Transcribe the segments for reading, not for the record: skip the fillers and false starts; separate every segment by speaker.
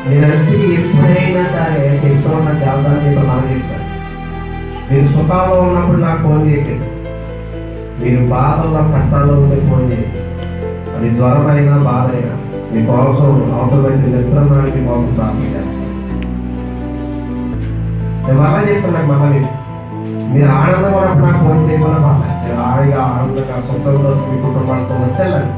Speaker 1: నేనంటే ఎప్పుడైనా సరే చెప్తూ ఉన్న దేవతలు చెప్పి మనం చెప్తాను. మీరు సుఖంలో ఉన్నప్పుడు నాకు ఫోన్ చేయకండి, మీరు బాధల్లో కష్టాల్లో ఉంటే ఫోన్ చేయండి. అది జ్వరమైనా బాధ అయినా మీ కోసం అవసరమైన నిద్రనానికి కోసం ప్రార్థన చేస్తాను. నేను మళ్ళా చెప్తున్నాను, మళ్ళీ మీరు ఆనందంగా ఉన్నప్పుడు నాకు ఫోన్ చేయకుండా పర్లేదు, మీరు హాయిగా ఆనందంగా సుఖంలో మీ కుటుంబాలతో వచ్చేళ్ళండి.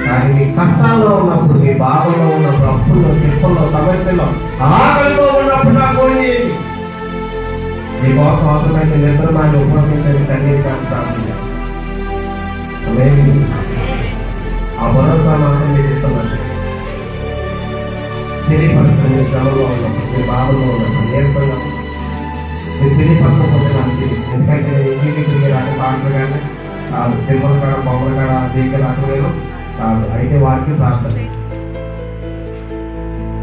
Speaker 1: కానీ మీ కష్టాల్లో ఉన్నప్పుడు, మీ బాధల్లో ఉన్నప్పుడు, అప్పుల్లో తిప్పల్లో సమస్యల్లో ఆకలిలో ఉన్నప్పుడు నాకు ఫోన్ చేయండి. మీకోసం అవసరమైన నిద్రనాన్ని ఉపవాసించని కన్నీరు కానీ ప్రార్థన చేస్తాను. ఆ భరోసా మాత్రం మీరు ఇస్తున్నాను. తెలియపరచండి, మీ శ్రమలో ఉన్నప్పుడు, మీ బాధలో ఉన్నప్పుడు, నీరసంగా మీరు తెలియపరచకపోతే నాకు తెలియదు. ఎందుకంటే ఇంటికి తిరిగి రాక పాటలు కానీ కాదు, తిరుమల కాడ బొమ్మల కాడ దీనికి రాకలేదు కాదు. అయితే వారికి ప్రార్థన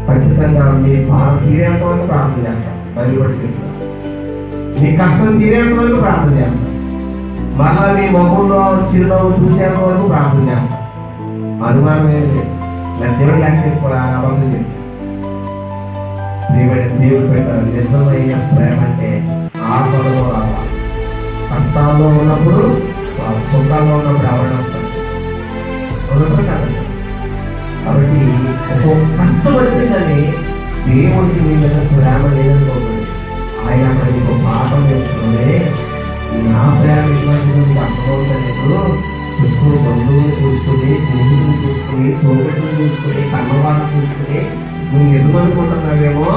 Speaker 1: ఖచ్చితంగా మీ బాధ తీరేంత వరకు ప్రార్థన చేస్తాం. బయలుపడి మీ కష్టం తీరేంత వరకు ప్రార్థన చేస్తాం. మళ్ళా మీ మొహంలో చిరునవ్వు చూసేంత వరకు ప్రార్థన చేస్తాం. అనుమానం ఏం లేదు. నా దేవుడు యాక్సెప్ట్ కూడా అబద్ధం చేస్తాం. దేవుడు పెట్టారు. నిజమైన ప్రేమ అంటే ఆత్మలో రావాలి. కష్టాల్లో ఉన్నప్పుడు, సుఖాల్లో ఉన్నప్పుడు ఎవరైనా వస్తారు కాబట్టి ఒక కష్టం వచ్చిందని దేవుడికి మీ మీద ప్రేమ లేదనుకోకండి. ఆయన అక్కడ మీకు పాఠం నేర్చుకుంటే నా ప్రేమ ఇటువంటి అర్థమవుతాను. చుట్టూ బంధువులు చూసుకుని, స్నేహితులు చూసుకుని, తోటలు చూసుకుని, కన్నవాళ్ళు చూసుకుని నువ్వు ఎదుగునుకుంటున్నావేమో.